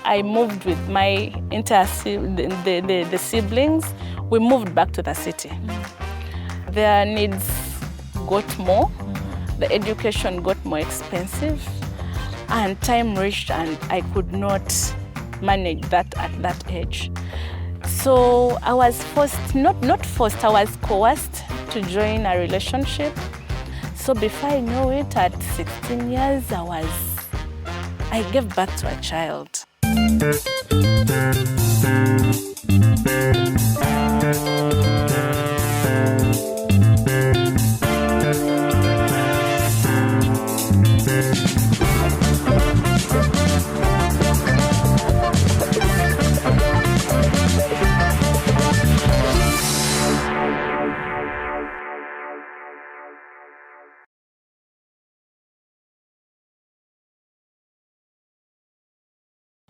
I moved with my the siblings. We moved back to the city. Their needs got more. The education got more expensive. And time reached and I could not manage that at that age. So I was forced, not forced, I was coerced to join a relationship. So before I know it, at 16 years, I gave birth to a child.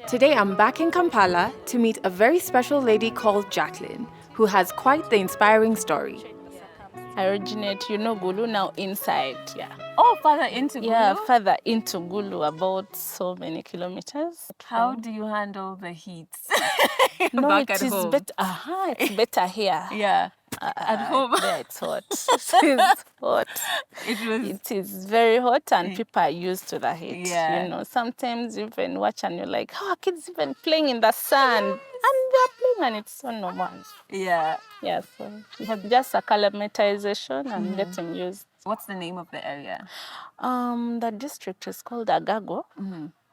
Today I'm back in Kampala to meet a very special lady called Jaclyn, who has quite the inspiring story. I originate, Gulu now inside, yeah. Oh, further into Gulu? Yeah, further into Gulu, about so many kilometers. How do you handle the heat? No, Back it at is home. better. It's better here. Yeah. At home. There it's hot. It's hot. It is very hot and people are used to the heat. Yeah. Sometimes you even watch and you're like, oh, kids even playing in the sun. And they're playing and it's so normal. Yeah. Yeah, so it's just acclimatization and getting used. What's the name of the area? The district is called Agago.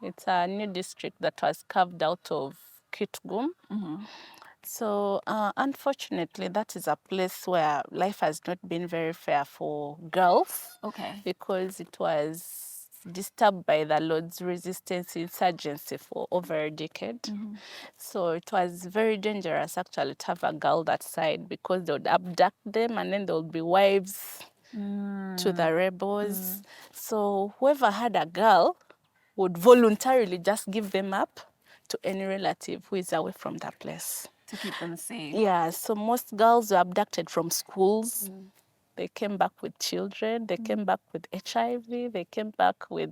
It's a new district that was carved out of Kitgum. So unfortunately, that is a place where life has not been very fair for girls. Okay. Because it was disturbed by the Lord's resistance insurgency for over a decade. So it was very dangerous actually to have a girl that side because they would abduct them and then there would be wives to the rebels. So whoever had a girl would voluntarily just give them up to any relative who is away from that place. To keep them safe. Yeah, so most girls were abducted from schools. They came back with children, they came back with HIV, they came back with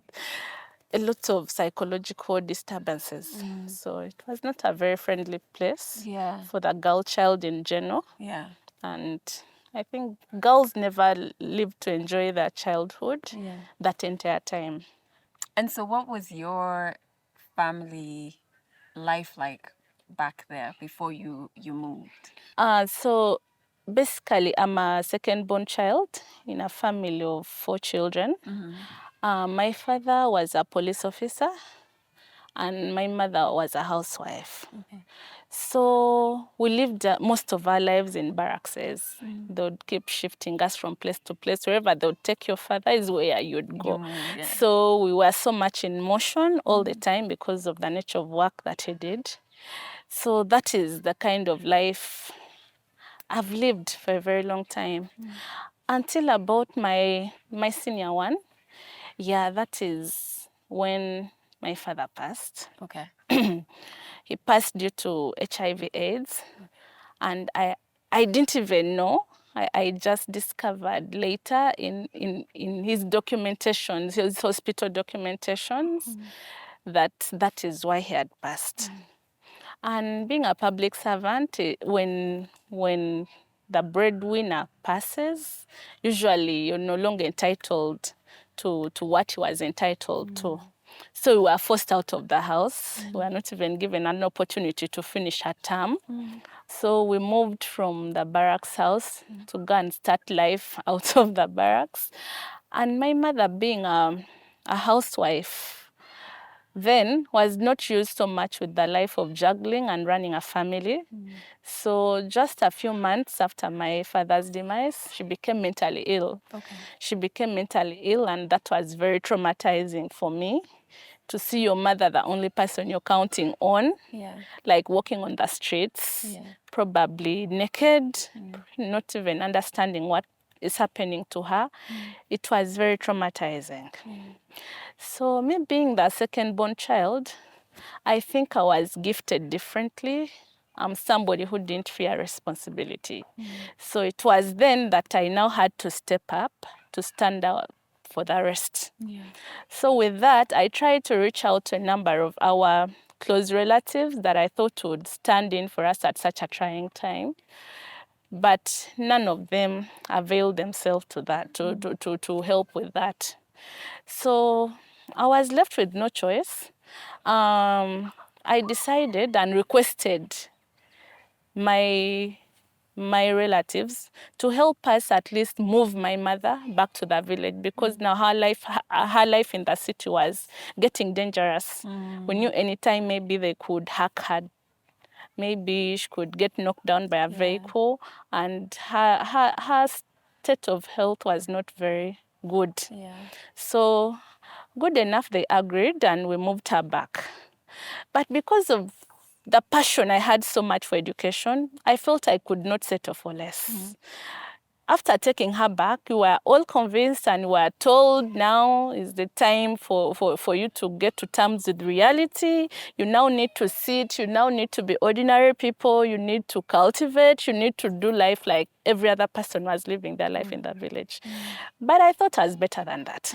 a lot of psychological disturbances. So it was not a very friendly place for the girl child in general. Yeah. And I think girls never lived to enjoy their childhood that entire time. And so what was your family life like back there before you moved? So basically, I'm a second-born child in a family of 4 children. My father was a police officer and my mother was a housewife. Okay. So we lived most of our lives in barracks. They would keep shifting us from place to place. Wherever they would take your father is where you'd go. So we were so much in motion all the time because of the nature of work that he did. So that is the kind of life I've lived for a very long time. Until about my senior one. Yeah, that is when my father passed. Okay. He passed due to HIV/AIDS, and I didn't even know. I just discovered later in his documentations, his hospital documentations, that is why he had passed. And being a public servant, when the breadwinner passes, usually you're no longer entitled to what he was entitled to. So we were forced out of the house. We were not even given an opportunity to finish our term. So we moved from the barracks house to go and start life out of the barracks. And my mother, being a housewife, then was not used so much with the life of juggling and running a family. So just a few months after my father's demise, she became mentally ill. Okay. She became mentally ill, and that was very traumatizing for me to see your mother, the only person you're counting on, like walking on the streets, probably naked, not even understanding what is happening to her. It was very traumatizing. So me being the second-born child, I think I was gifted differently. I'm somebody who didn't fear responsibility. So it was then that I now had to step up to stand out for the rest. So with that, I tried to reach out to a number of our close relatives that I thought would stand in for us at such a trying time. But none of them availed themselves to that, to help with that. So I was left with no choice. I decided and requested my relatives to help us at least move my mother back to the village, because now her life in the city was getting dangerous. We knew anytime maybe they could hack her, maybe she could get knocked down by a vehicle, and her state of health was not very good. So good enough, they agreed and we moved her back. But because of the passion I had so much for education, I felt I could not settle for less. After taking her back, we were all convinced and were told now is the time for you to get to terms with reality. You now need to sit, you now need to be ordinary people, you need to cultivate, you need to do life like every other person was living their life in the village. But I thought I was better than that.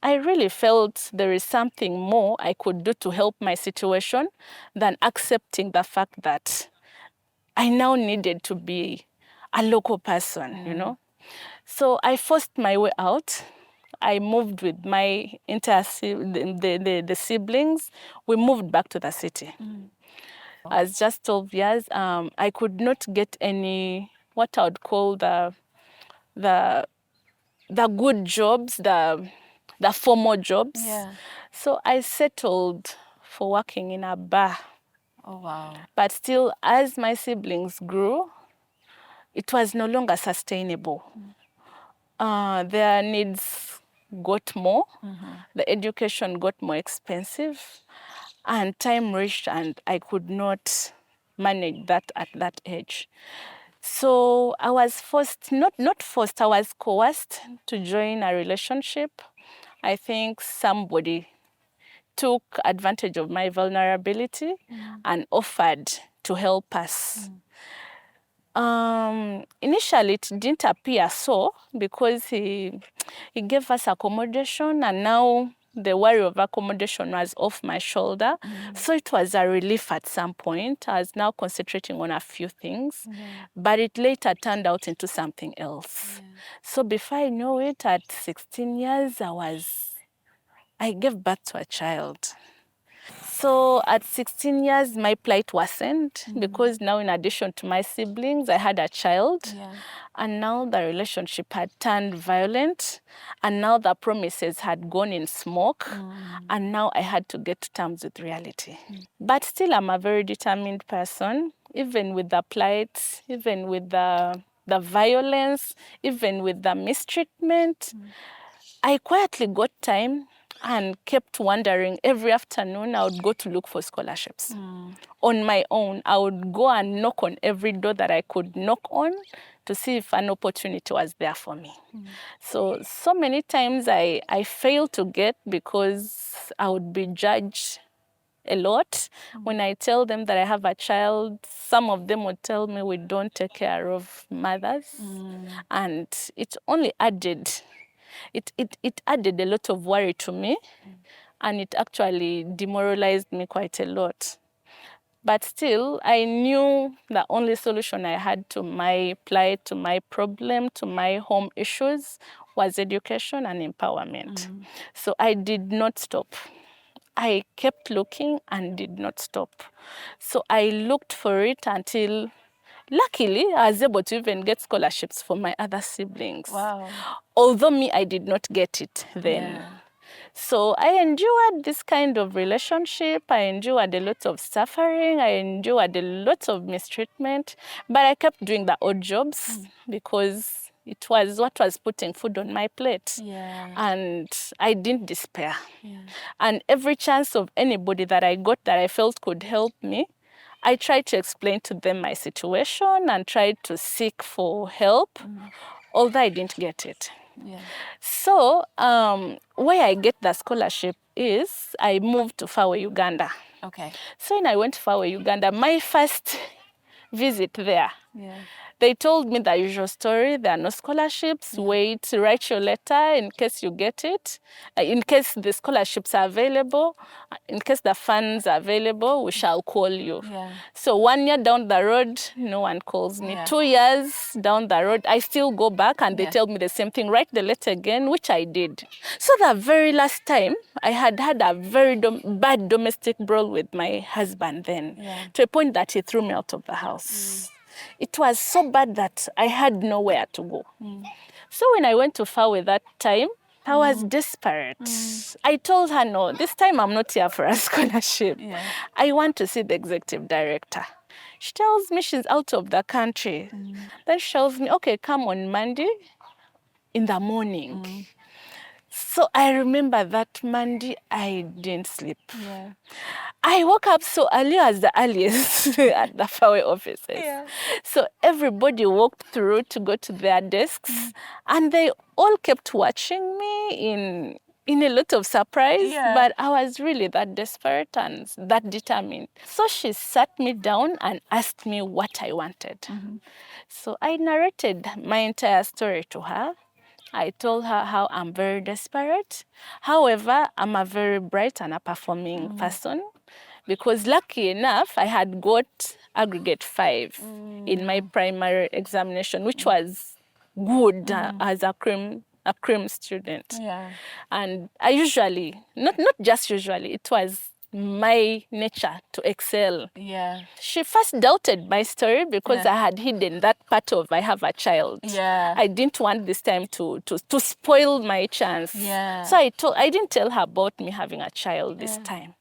I really felt there is something more I could do to help my situation than accepting the fact that I now needed to be a local person, you know. So I forced my way out. I moved with my the siblings. We moved back to the city. As just 12 years, I could not get any, what I would call the good jobs, the formal jobs. So I settled for working in a bar. Oh, wow. But still, as my siblings grew, it was no longer sustainable. Their needs got more, the education got more expensive, and time reached and I could not manage that at that age. So I was forced, not forced, I was coerced to join a relationship. I think somebody took advantage of my vulnerability and offered to help us. Initially, it didn't appear so, because he gave us accommodation, and now the worry of accommodation was off my shoulder. So it was a relief at some point. I was now concentrating on a few things, but it later turned out into something else. So before I knew it, at 16 years, I gave birth to a child. So at 16 years, my plight worsened, because now, in addition to my siblings, I had a child. And now the relationship had turned violent. And now the promises had gone in smoke. And now I had to get to terms with reality. But still, I'm a very determined person, even with the plight, even with the violence, even with the mistreatment. I quietly got time and kept wondering. Every afternoon, I would go to look for scholarships. On my own, I would go and knock on every door that I could knock on to see if an opportunity was there for me. So many times I failed to get, because I would be judged a lot. When I tell them that I have a child, some of them would tell me we don't take care of mothers. And it only added it added a lot of worry to me, and it actually demoralized me quite a lot. But still, I knew the only solution I had to my plight, to my problem, to my home issues was education and empowerment. So I did not stop. I kept looking and did not stop. So I looked for it until, luckily, I was able to even get scholarships for my other siblings. Wow. Although me, I did not get it then. So I endured this kind of relationship. I endured a lot of suffering. I endured a lot of mistreatment. But I kept doing the odd jobs, because it was what was putting food on my plate. And I didn't despair. And every chance of anybody that I got that I felt could help me, I tried to explain to them my situation and tried to seek for help, although I didn't get it. So where I get the scholarship is I moved to FAWE, Uganda. Okay. So when I went to FAWE, Uganda, my first visit there, They told me the usual story. There are no scholarships. Wait, write your letter in case you get it. In case the scholarships are available, in case the funds are available, we shall call you. Yeah. So 1 year down the road, no one calls me. 2 years down the road, I still go back and they tell me the same thing. Write the letter again, which I did. So the very last time, I had a very bad domestic brawl with my husband then, to a point that he threw me out of the house. It was so bad that I had nowhere to go. So when I went to FAWE that time, I was desperate. I told her, no, this time I'm not here for a scholarship. I want to see the executive director. She tells me she's out of the country. Then she tells me, okay, come on Monday in the morning. So I remember that Monday, I didn't sleep. I woke up so early as the earliest at the FAWE offices. So everybody walked through to go to their desks, and they all kept watching me in a lot of surprise, but I was really that desperate and that determined. So she sat me down and asked me what I wanted. So I narrated my entire story to her. I told her how I'm very desperate. However, I'm a very bright and a performing person, because lucky enough, I had got aggregate 5 in my primary examination, which was good as a cream student. And I usually, not just usually, it was my nature to excel. She first doubted my story because I had hidden that part of I have a child. I didn't want this time to spoil my chance. So I didn't tell her about me having a child this time.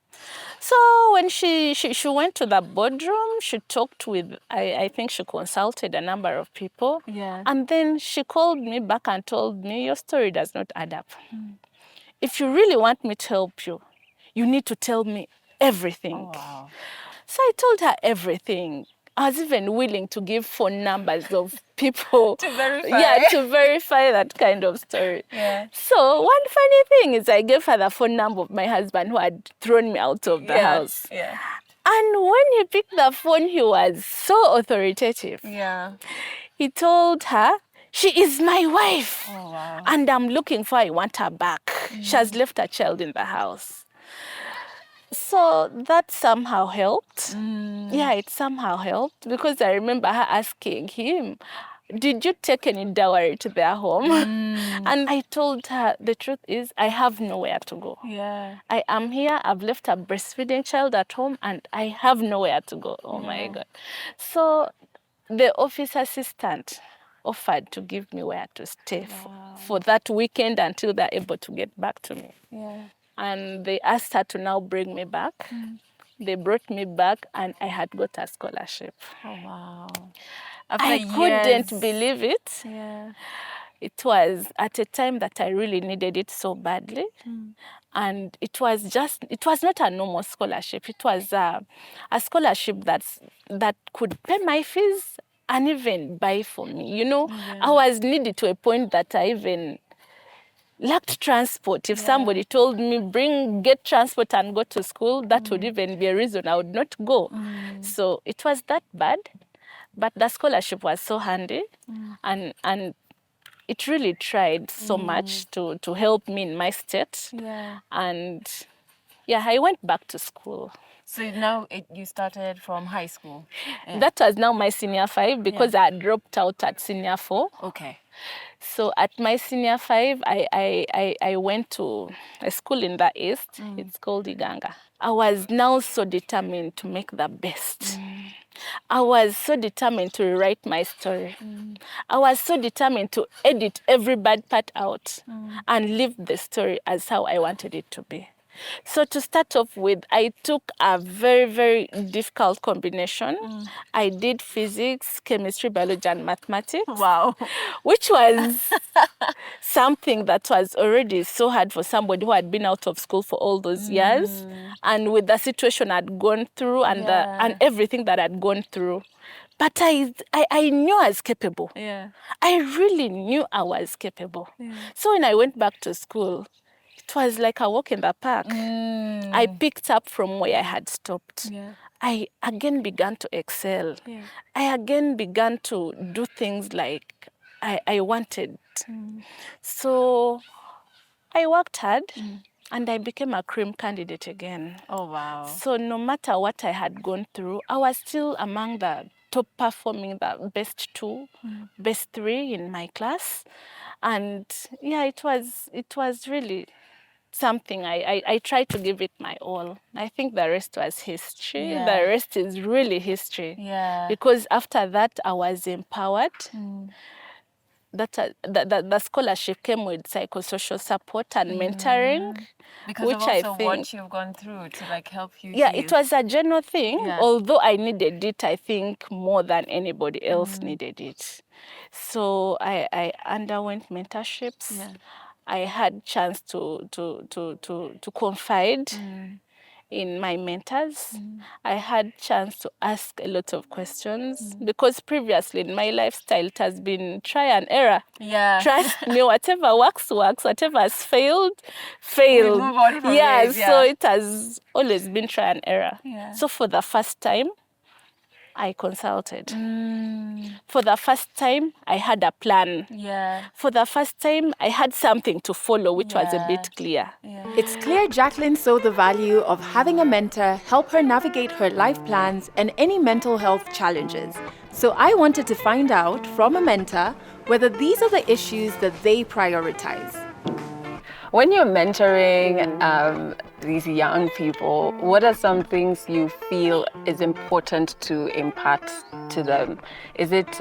So when she went to the boardroom, she talked with, I think she consulted a number of people. And then she called me back and told me, your story does not add up. If you really want me to help you, you need to tell me everything. So I told her everything. I was even willing to give phone numbers of people To verify. to verify that kind of story. So one funny thing is I gave her the phone number of my husband who had thrown me out of the house. And when he picked the phone, he was so authoritative. He told her, she is my wife. And I'm looking for her. I want her back. She has left her child in the house. So that somehow helped. It somehow helped, because I remember her asking him, did you take any dowry to their home? And I told her, the truth is, I have nowhere to go. I am here, I've left a breastfeeding child at home, and I have nowhere to go. Oh my God. So the office assistant offered to give me where to stay for that weekend until they're able to get back to me. And they asked her to now bring me back. They brought me back, and I had got a scholarship. I couldn't believe it. It was at a time that I really needed it so badly. And it was not a normal scholarship. It was a scholarship that could pay my fees and even buy for me. You know, I was needy to a point that I even lacked transport. If somebody told me, get transport and go to school, that would even be a reason I would not go. So it was that bad, but the scholarship was so handy, and it really tried so much to help me in my state. And I went back to school. So now you started from high school? That was now my senior 5, because I had dropped out at senior 4. So at my senior 5, I went to a school in the East. It's called Iganga. I was now so determined to make the best. I was so determined to rewrite my story. I was so determined to edit every bad part out and leave the story as how I wanted it to be. So to start off with, I took a very, very difficult combination. I did physics, chemistry, biology, and mathematics. Which was something that was already so hard for somebody who had been out of school for all those years. And with the situation I'd gone through and everything that I'd gone through. But I knew I was capable. I really knew I was capable. So when I went back to school, it was like a walk in the park. I picked up from where I had stopped. I again began to excel. I again began to do things like I wanted. So I worked hard and I became a cream candidate again. Oh, wow. So no matter what I had gone through, I was still among the top performing, the best 2, best 3 in my class. And yeah, it was really something. I tried to give it my all. I think the rest was history. Yeah. The rest is really history. Yeah. Because after that, I was empowered. The scholarship came with psychosocial support and mentoring. Because of which I also think, what you've gone through to like help you yeah, heal. it was a general thing, Yeah. although I needed it, I think, more than anybody else needed it. So I underwent mentorships. Yeah. I had chance to confide in my mentors. I had chance to ask a lot of questions because previously in my lifestyle it has been try and error. Yeah. Trust me, whatever works, whatever has failed. We move on from it, So yeah. it has always been try and error. Yeah. So for the first time, I consulted. For the first time, I had a plan. Yeah. For the first time, I had something to follow, which was a bit clear. Yeah. It's clear Jaclyn saw the value of having a mentor help her navigate her life plans and any mental health challenges. So I wanted to find out from a mentor whether these are the issues that they prioritize. When you're mentoring these young people, what are some things you feel is important to impart to them? Is it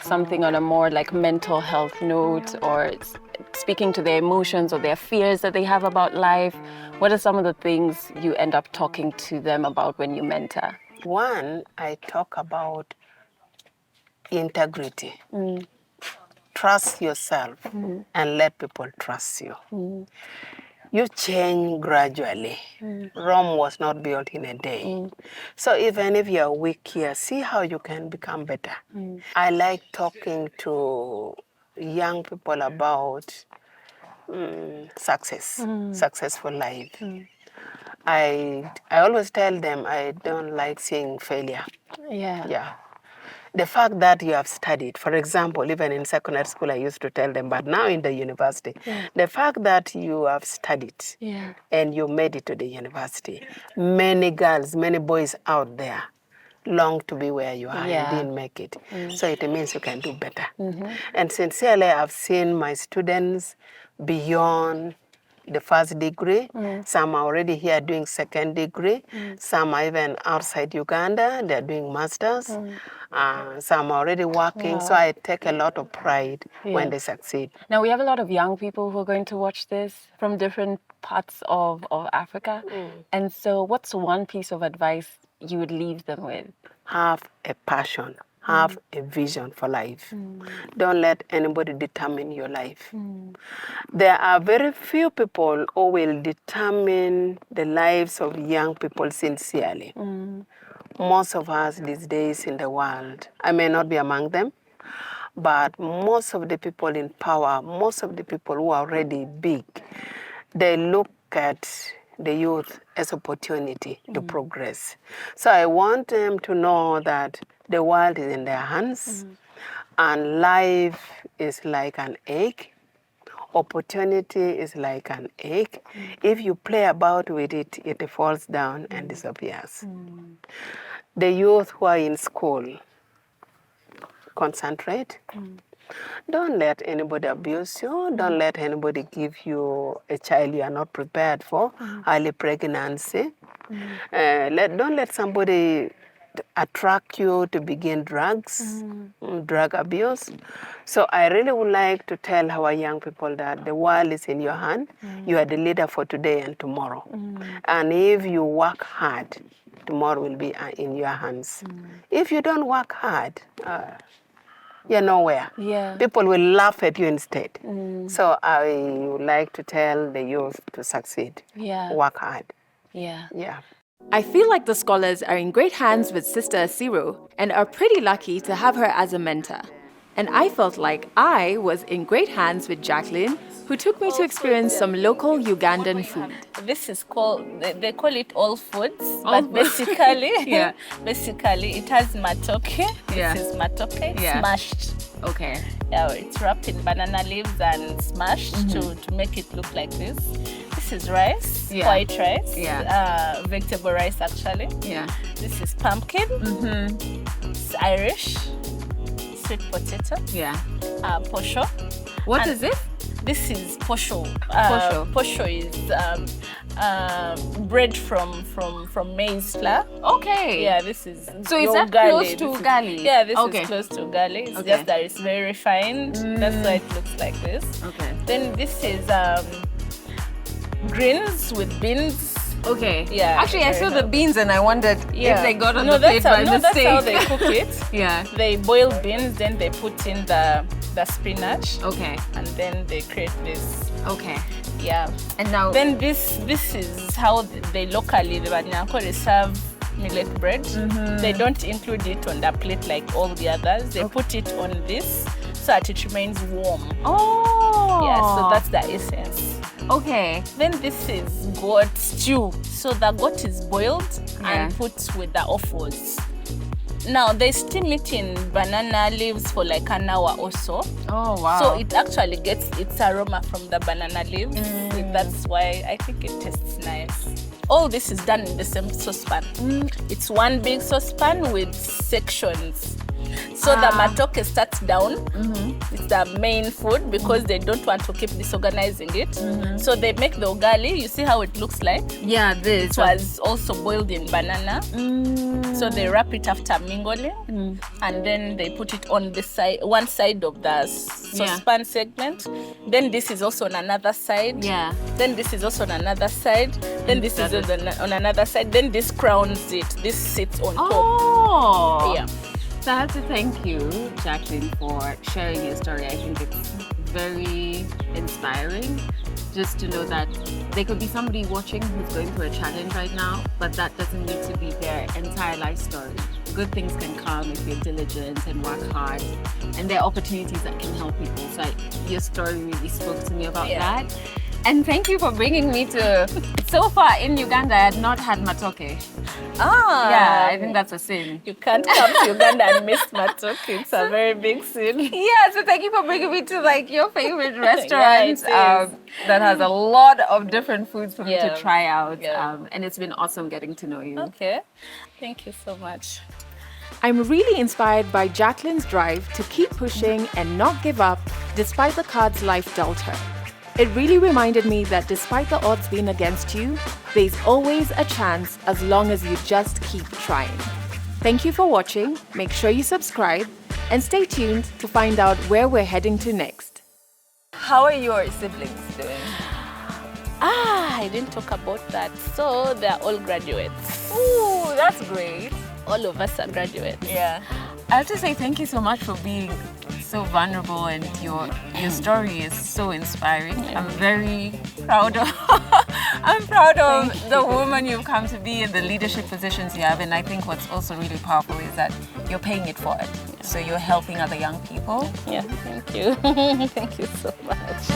something on a more like mental health note, or speaking to their emotions or their fears that they have about life? What are some of the things you end up talking to them about when you mentor? One, I talk about integrity. Trust yourself and let people trust you. You change gradually. Rome was not built in a day. So even if you're weak here, see how you can become better. I like talking to young people about success, successful life. I always tell them I don't like seeing failure. Yeah. The fact that you have studied, for example, even in secondary school, I used to tell them, but now in the university, the fact that you have studied and you made it to the university, many girls, many boys out there long to be where you are and didn't make it. So it means you can do better. And sincerely, I've seen my students beyond the first degree. Some are already here doing second degree. Some are even outside Uganda. They're doing masters. Some are already working. So I take a lot of pride when they succeed. Now, we have a lot of young people who are going to watch this from different parts of Africa. And so what's one piece of advice you would leave them with? Have a passion. Have a vision for life. Don't let anybody determine your life. There are very few people who will determine the lives of young people sincerely. Most of us these days in the world, I may not be among them, but most of the people in power, most of the people who are already big, they look at the youth as opportunity to progress. So I want them to know that the world is in their hands and life is like an egg. Opportunity is like an egg. If you play about with it, it falls down and disappears. The youth who are in school, concentrate. Don't let anybody abuse you. Don't let anybody give you a child you are not prepared for, early pregnancy. Don't let somebody attract you to begin drugs, drug abuse. So I really would like to tell our young people that the world is in your hand. You are the leader for today and tomorrow. And if you work hard, tomorrow will be in your hands. If you don't work hard, you're nowhere. People will laugh at you instead. So I would like to tell the youth to succeed. Work hard. Yeah. I feel like the scholars are in great hands with Sister Asiro and are pretty lucky to have her as a mentor. And I felt like I was in great hands with Jaclyn, who took me to experience some local Ugandan food. This is called, they call it all foods, All but basically, Yeah. basically it has matoke. Yeah. This is matoke, Yeah. smashed. Okay. Yeah, it's wrapped in banana leaves and smashed to make it look like this. This is rice, Yeah. white rice, Yeah. vegetable rice actually. Yeah. This is pumpkin, it's Irish, sweet potato, Yeah. posho. What And is this? This is posho. Posho. Posho is bread from maize flour. Okay. Yeah, this is. So is your that ugali. close to This is- ugali? Yeah, this Okay. is close to ugali. It's Okay. just that it's very refined. That's why it looks like this. Okay. Then this is greens with beans. Okay. Yeah, Actually, I very saw the beans and I wondered if they got on the plate by that's mistake. how they cook it. Yeah. They boil beans, then they put in the spinach, Okay. and then they create this. Okay. Yeah. And now. Then this is how they locally, the Banyanko, they serve millet bread. They don't include it on the plate like all the others. They put it on this so that it remains warm. Oh. Yeah, so that's the essence. Okay. Then this is goat stew. So the goat is boiled and Yeah. put with the offals. Now they steam it in banana leaves for like an hour or so. Oh wow. So it actually gets its aroma from the banana leaves. That's why I think it tastes nice. All this is done in the same saucepan. It's one big saucepan with sections. So the matoke starts down. It's the main food because they don't want to keep disorganizing it. So they make the ugali. You see how it looks like? yeah, this It was also boiled in banana. So they wrap it after mingling, and then they put it on the side, one side of the saucepan segment. Then this is also on another side. Yeah. Then this is also on another side. Then this is on another side. Then this crowns it. This sits on top. Oh. Yeah. So I have to thank you, Jaclyn, for sharing your story. I think it's very inspiring just to know that there could be somebody watching who's going through a challenge right now, but that doesn't need to be their entire life story. Good things can come if you're diligent and work hard, and there are opportunities that can help people. So your story really spoke to me about that. And thank you for bringing me to, so far in Uganda, I had not had matoke. Yeah, I think that's a sin. You can't come to Uganda and miss matoke. It's a very big sin. Yeah, so thank you for bringing me to like your favorite restaurant it is. that has a lot of different foods for me Yeah. to try out. Yeah. And it's been awesome getting to know you. Okay. Thank you so much. I'm really inspired by Jaclyn's drive to keep pushing and not give up despite the cards life dealt her. It really reminded me that despite the odds being against you, there's always a chance as long as you just keep trying. Thank you for watching. Make sure you subscribe and stay tuned to find out where we're heading to next. How are your siblings doing? I didn't talk about that. So they're all graduates. Ooh, that's great. All of us are graduates. Yeah. I have to say thank you so much for being so vulnerable, and your story is so inspiring. I'm very proud of the woman you've come to be and the leadership positions you have. And I think what's also really powerful is that you're paying it forward. So you're helping other young people. Yeah, thank you. Thank you so much.